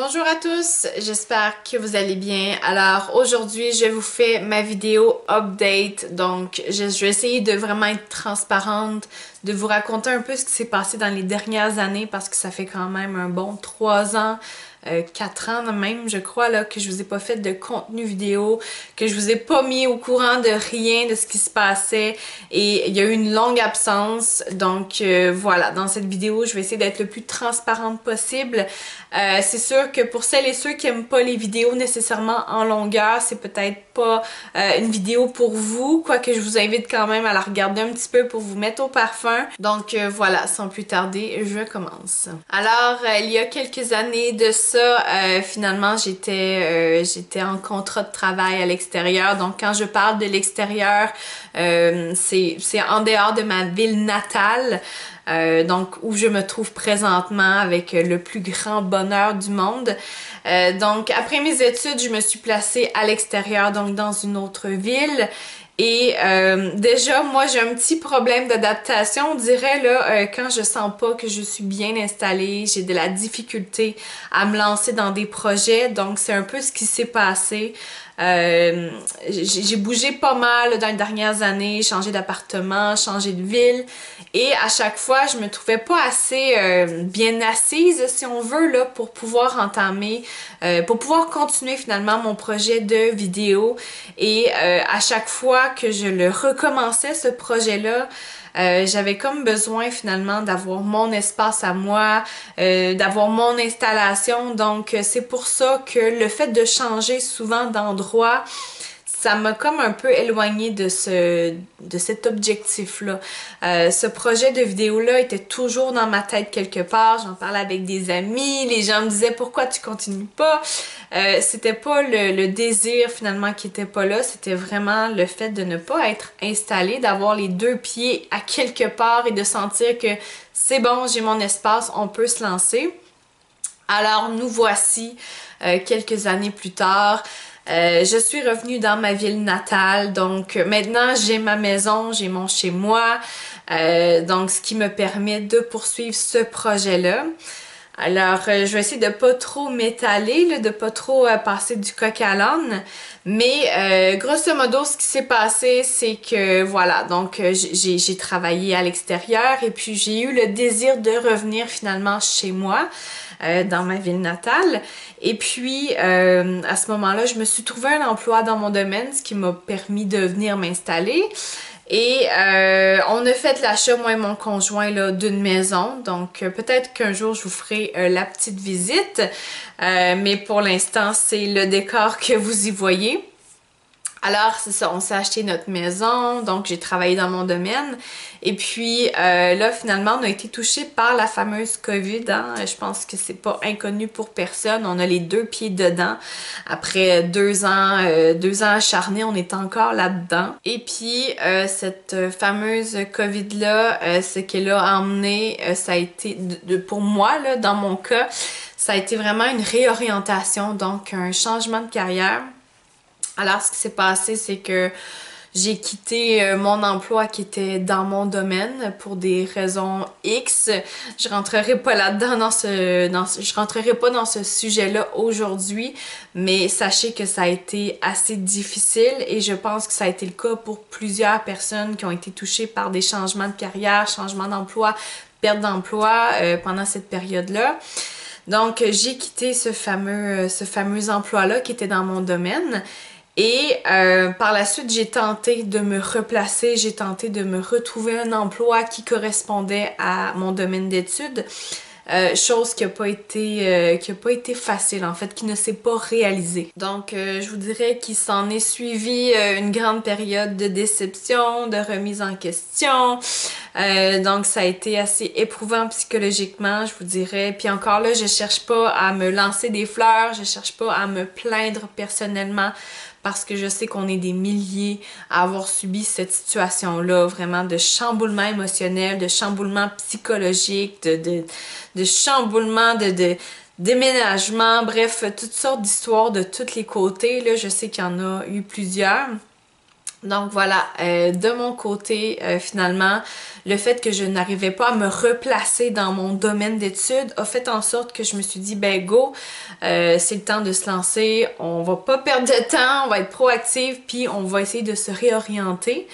Bonjour à tous, j'espère que vous allez bien. Alors aujourd'hui, je vous fais ma vidéo update. Donc, je vais essayer de vraiment être transparente, de vous raconter un peu ce qui s'est passé dans les dernières années parce que ça fait quand même un bon 3 ans, 4 ans même, je crois, là, que je vous ai pas fait de contenu vidéo, que je vous ai pas mis au courant de rien de ce qui se passait et il y a eu une longue absence. Donc voilà, dans cette vidéo, je vais essayer d'être le plus transparente possible. C'est sûr que pour celles et ceux qui aiment pas les vidéos nécessairement en longueur, c'est peut-être pas une vidéo pour vous, quoique je vous invite quand même à la regarder un petit peu pour vous mettre au parfum. Donc voilà, sans plus tarder, je commence. Alors, il y a quelques années de ça, finalement, j'étais en contrat de travail à l'extérieur. Donc quand je parle de l'extérieur, c'est en dehors de ma ville natale. Donc où je me trouve présentement avec le plus grand bonheur du monde. Donc après mes études, je me suis placée à l'extérieur, donc dans une autre ville. Et déjà, moi, j'ai un petit problème d'adaptation, on dirait, là, quand je sens pas que je suis bien installée, j'ai de la difficulté à me lancer dans des projets, donc c'est un peu ce qui s'est passé. J'ai bougé pas mal là, dans les dernières années, changé d'appartement, changé de ville, et à chaque fois, je me trouvais pas assez bien assise, si on veut, là, pour pouvoir entamer, pour pouvoir continuer finalement mon projet de vidéo. Et à chaque fois que je le recommençais, ce projet-là, j'avais comme besoin finalement d'avoir mon espace à moi, d'avoir mon installation. Donc c'est pour ça que le fait de changer souvent d'endroit, ça m'a comme un peu éloignée de cet objectif-là. Ce projet de vidéo-là était toujours dans ma tête quelque part. J'en parlais avec des amis, les gens me disaient pourquoi tu continues pas. C'était pas le désir finalement qui était pas là, c'était vraiment le fait de ne pas être installé, d'avoir les deux pieds à quelque part et de sentir que c'est bon, j'ai mon espace, on peut se lancer. Alors nous voici quelques années plus tard. Je suis revenue dans ma ville natale, donc maintenant j'ai ma maison, j'ai mon chez-moi, donc ce qui me permet de poursuivre ce projet-là. Alors, je vais essayer de pas trop m'étaler, de pas trop passer du coq à l'âne, mais grosso modo, ce qui s'est passé, c'est que voilà, donc j'ai travaillé à l'extérieur et puis j'ai eu le désir de revenir finalement chez moi. Dans ma ville natale. Et puis, à ce moment-là, je me suis trouvé un emploi dans mon domaine, ce qui m'a permis de venir m'installer. Et on a fait l'achat, moi et mon conjoint, là, d'une maison. Donc, peut-être qu'un jour, je vous ferai la petite visite. Mais pour l'instant, c'est le décor que vous y voyez. Alors, c'est ça, on s'est acheté notre maison, donc j'ai travaillé dans mon domaine. Et puis là, finalement, on a été touché par la fameuse COVID. Hein? Je pense que c'est pas inconnu pour personne. On a les deux pieds dedans. Après 2 ans acharnés, on est encore là-dedans. Et puis, cette fameuse COVID-là, ce qu'elle a emmené, ça a été, pour moi, là, dans mon cas, ça a été vraiment une réorientation, donc un changement de carrière. Alors, ce qui s'est passé, c'est que j'ai quitté mon emploi qui était dans mon domaine pour des raisons X. Je rentrerai pas là-dedans je rentrerai pas dans ce sujet-là aujourd'hui, mais sachez que ça a été assez difficile et je pense que ça a été le cas pour plusieurs personnes qui ont été touchées par des changements de carrière, changements d'emploi, perte d'emploi pendant cette période-là. Donc, j'ai quitté ce fameux emploi-là qui était dans mon domaine. Et par la suite, j'ai tenté de me replacer, j'ai tenté de me retrouver un emploi qui correspondait à mon domaine d'études. Chose qui a pas été facile en fait, qui ne s'est pas réalisée. Donc je vous dirais qu'il s'en est suivi une grande période de déception, de remise en question. Donc ça a été assez éprouvant psychologiquement, je vous dirais. Puis encore là, je cherche pas à me lancer des fleurs, je cherche pas à me plaindre personnellement parce que je sais qu'on est des milliers à avoir subi cette situation-là, vraiment de chamboulement émotionnel, de chamboulement psychologique, de chamboulement, de déménagement, bref, toutes sortes d'histoires de tous les côtés. Là, je sais qu'il y en a eu plusieurs. Donc voilà, de mon côté, finalement, le fait que je n'arrivais pas à me replacer dans mon domaine d'études a fait en sorte que je me suis dit, ben go, c'est le temps de se lancer, on va pas perdre de temps, on va être proactive, puis on va essayer de se réorienter.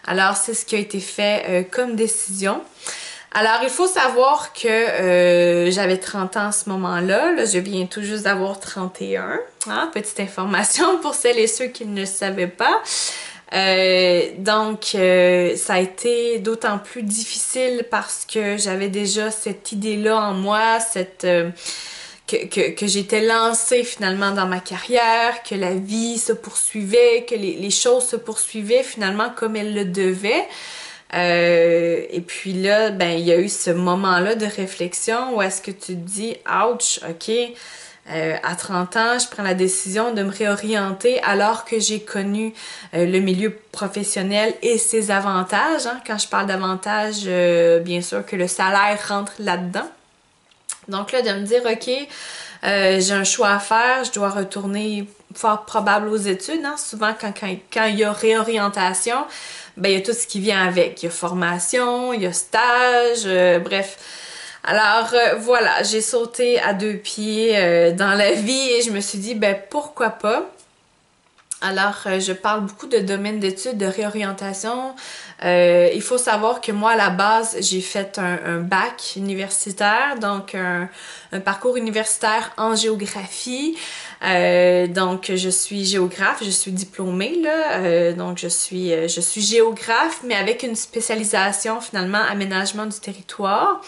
Alors c'est ce qui a été fait comme décision. Alors, il faut savoir que j'avais 30 ans à ce moment-là. Là, je viens tout juste d'avoir 31. Hein? Petite information pour celles et ceux qui ne le savaient pas. Donc, ça a été d'autant plus difficile parce que j'avais déjà cette idée-là en moi, que j'étais lancée finalement dans ma carrière, que la vie se poursuivait, que les choses se poursuivaient finalement comme elles le devaient. Et puis là, ben, il y a eu ce moment-là de réflexion où est-ce que tu te dis, ouch, ok, à 30 ans, je prends la décision de me réorienter alors que j'ai connu le milieu professionnel et ses avantages. Hein. Quand je parle d'avantages, bien sûr que le salaire rentre là-dedans. Donc là, de me dire, ok, j'ai un choix à faire, je dois retourner fort probable aux études. Hein. Souvent, quand il y a réorientation, ben, il y a tout ce qui vient avec. Il y a formation, il y a stage, bref. Alors voilà, j'ai sauté à deux pieds dans la vie et je me suis dit, ben pourquoi pas? Alors, je parle beaucoup de domaine d'études, de réorientation. Il faut savoir que moi, à la base, j'ai fait un bac universitaire, donc un parcours universitaire en géographie. Donc, je suis géographe, je suis diplômée, là. Donc, je suis géographe, mais avec une spécialisation, finalement, aménagement du territoire.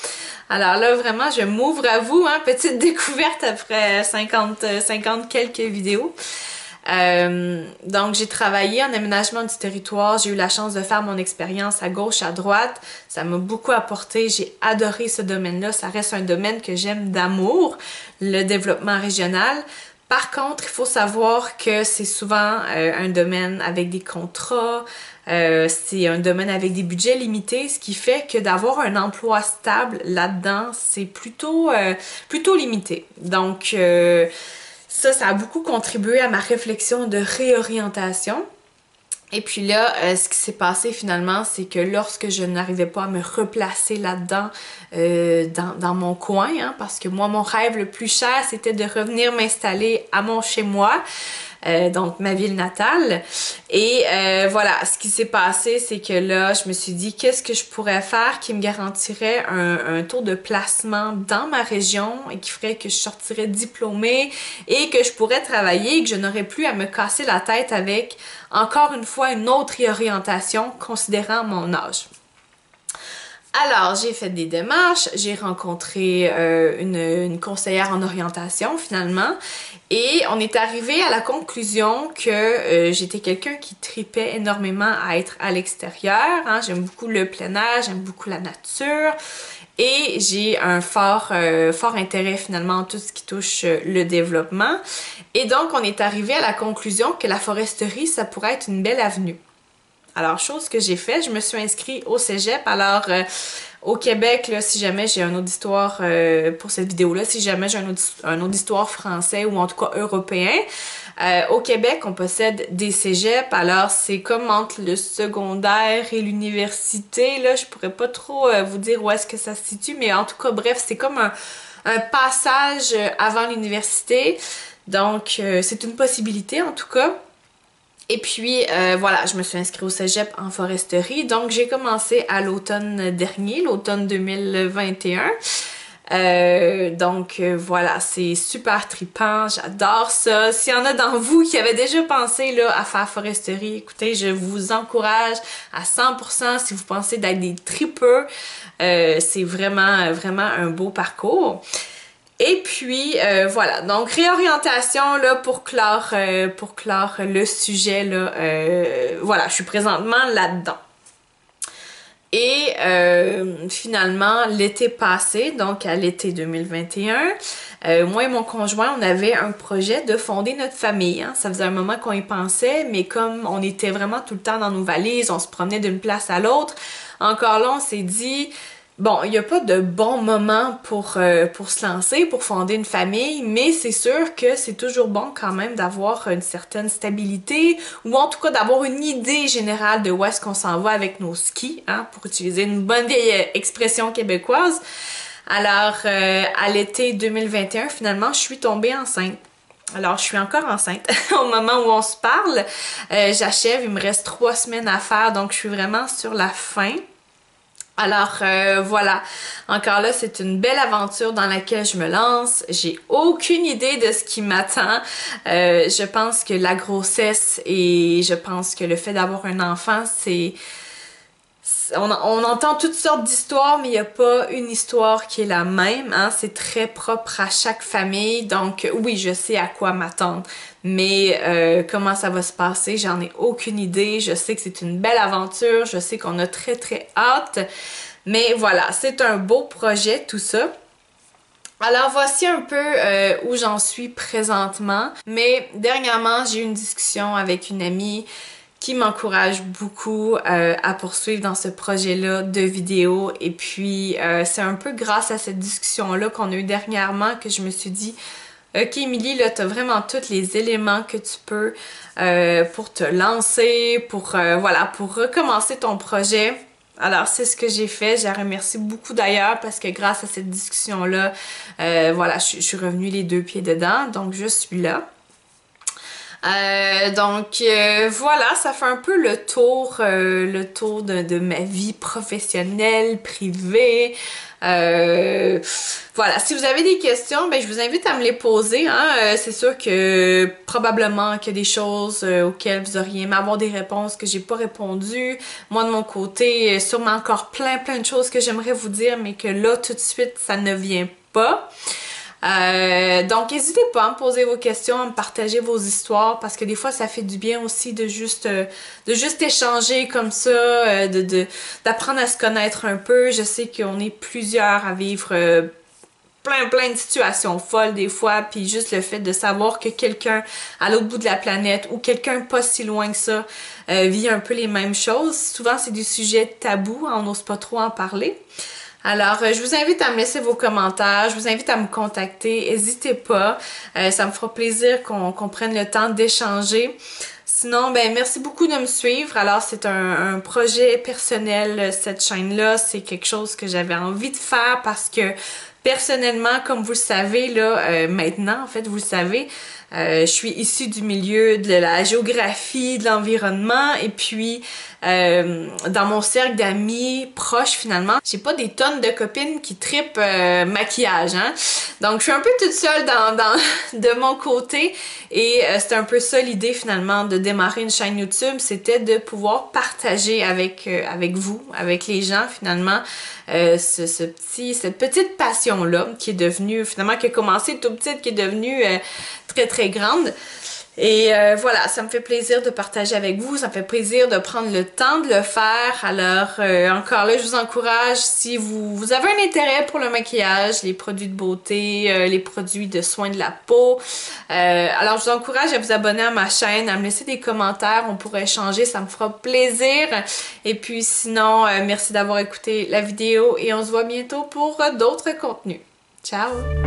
Alors là, vraiment, je m'ouvre à vous, hein, petite découverte après 50 quelques vidéos. Donc j'ai travaillé en aménagement du territoire, j'ai eu la chance de faire mon expérience à gauche, à droite, ça m'a beaucoup apporté, j'ai adoré ce domaine-là, ça reste un domaine que j'aime d'amour, le développement régional. Par contre, il faut savoir que c'est souvent un domaine avec des contrats, c'est un domaine avec des budgets limités, ce qui fait que d'avoir un emploi stable là-dedans, c'est plutôt limité. Donc ça a beaucoup contribué à ma réflexion de réorientation. Et puis là, ce qui s'est passé finalement, c'est que lorsque je n'arrivais pas à me replacer là-dedans, dans mon coin, hein, parce que moi, mon rêve le plus cher, c'était de revenir m'installer à mon chez-moi, donc ma ville natale. Et voilà, ce qui s'est passé, c'est que là, je me suis dit, qu'est-ce que je pourrais faire qui me garantirait un taux de placement dans ma région et qui ferait que je sortirais diplômée et que je pourrais travailler et que je n'aurais plus à me casser la tête avec, encore une fois, une autre réorientation considérant mon âge. Alors, j'ai fait des démarches, j'ai rencontré une conseillère en orientation finalement et on est arrivé à la conclusion que j'étais quelqu'un qui tripait énormément à être à l'extérieur. Hein. J'aime beaucoup le plein air, j'aime beaucoup la nature et j'ai un fort intérêt finalement en tout ce qui touche le développement. Et donc, on est arrivé à la conclusion que la foresterie, ça pourrait être une belle avenue. Alors, chose que j'ai fait, je me suis inscrite au cégep. Alors, au Québec, là, si jamais j'ai un auditoire pour cette vidéo-là, si jamais j'ai un auditoire français ou en tout cas européen, au Québec, on possède des cégeps. Alors, c'est comme entre le secondaire et l'université. Là, je pourrais pas trop vous dire où est-ce que ça se situe, mais en tout cas, bref, c'est comme un passage avant l'université. Donc, c'est une possibilité en tout cas. Et puis, voilà, je me suis inscrite au cégep en foresterie. Donc, j'ai commencé à l'automne dernier, l'automne 2021. Donc, voilà, c'est super trippant, j'adore ça. S'il y en a dans vous qui avaient déjà pensé là, à faire foresterie, écoutez, je vous encourage à 100% si vous pensez d'être des tripeurs. C'est vraiment, vraiment un beau parcours. Et puis, voilà, donc réorientation, là, pour clore le sujet, là, voilà, je suis présentement là-dedans. Et finalement, l'été passé, donc à l'été 2021, moi et mon conjoint, on avait un projet de fonder notre famille. Hein. Ça faisait un moment qu'on y pensait, mais comme on était vraiment tout le temps dans nos valises, on se promenait d'une place à l'autre, encore là, on s'est dit... Bon, il n'y a pas de bon moment pour se lancer, pour fonder une famille, mais c'est sûr que c'est toujours bon quand même d'avoir une certaine stabilité ou en tout cas d'avoir une idée générale de où est-ce qu'on s'en va avec nos skis, hein, pour utiliser une bonne vieille expression québécoise. Alors, à l'été 2021, finalement, je suis tombée enceinte. Alors, je suis encore enceinte au moment où on se parle. J'achève, il me reste 3 semaines à faire, donc je suis vraiment sur la fin. Alors voilà, encore là, c'est une belle aventure dans laquelle je me lance. J'ai aucune idée de ce qui m'attend. Je pense que la grossesse et je pense que le fait d'avoir un enfant, c'est... On entend toutes sortes d'histoires, mais il n'y a pas une histoire qui est la même, hein? C'est très propre à chaque famille, donc oui, je sais à quoi m'attendre, mais comment ça va se passer, j'en ai aucune idée. Je sais que c'est une belle aventure, je sais qu'on a très très hâte, mais voilà, c'est un beau projet tout ça. Alors voici un peu où j'en suis présentement, mais dernièrement, j'ai eu une discussion avec une amie qui m'encourage beaucoup à poursuivre dans ce projet-là de vidéo. Et puis, c'est un peu grâce à cette discussion-là qu'on a eu dernièrement que je me suis dit, OK, Émilie, là, t'as vraiment tous les éléments que tu peux pour te lancer, voilà, pour recommencer ton projet. Alors, c'est ce que j'ai fait. Je la remercie beaucoup d'ailleurs parce que grâce à cette discussion-là, voilà, je suis revenue les 2 pieds dedans. Donc, je suis là. Voilà, ça fait un peu le tour de ma vie professionnelle, privée. Voilà, si vous avez des questions, ben je vous invite à me les poser, hein. C'est sûr que probablement qu'il y a des choses auxquelles vous auriez aimé avoir des réponses que j'ai pas répondu. Moi de mon côté, sûrement encore plein de choses que j'aimerais vous dire, mais que là tout de suite ça ne vient pas. Donc n'hésitez pas à me poser vos questions, à me partager vos histoires parce que des fois ça fait du bien aussi de juste échanger comme ça, d'apprendre à se connaître un peu. Je sais qu'on est plusieurs à vivre plein de situations folles des fois, puis juste le fait de savoir que quelqu'un à l'autre bout de la planète ou quelqu'un pas si loin que ça vit un peu les mêmes choses. Souvent c'est des sujets tabous, on n'ose pas trop en parler. Alors, je vous invite à me laisser vos commentaires, je vous invite à me contacter, n'hésitez pas, ça me fera plaisir qu'on prenne le temps d'échanger. Sinon, ben merci beaucoup de me suivre. Alors, c'est un projet personnel, cette chaîne-là, c'est quelque chose que j'avais envie de faire parce que personnellement, comme vous le savez, là, maintenant, en fait, vous le savez, je suis issue du milieu de la géographie, de l'environnement, et puis dans mon cercle d'amis proches, finalement, j'ai pas des tonnes de copines qui tripent maquillage, hein. Donc, je suis un peu toute seule de mon côté, et c'était un peu ça l'idée, finalement, de démarrer une chaîne YouTube, c'était de pouvoir partager avec vous, avec les gens, finalement, cette petite passion-là qui est devenue, finalement, qui a commencé tout petite, qui est devenue très grande. Et voilà, ça me fait plaisir de partager avec vous, ça me fait plaisir de prendre le temps de le faire. Alors encore là, je vous encourage, si vous avez un intérêt pour le maquillage, les produits de beauté, les produits de soins de la peau, alors je vous encourage à vous abonner à ma chaîne, à me laisser des commentaires, on pourrait échanger, ça me fera plaisir. Et puis sinon, merci d'avoir écouté la vidéo et on se voit bientôt pour d'autres contenus. Ciao!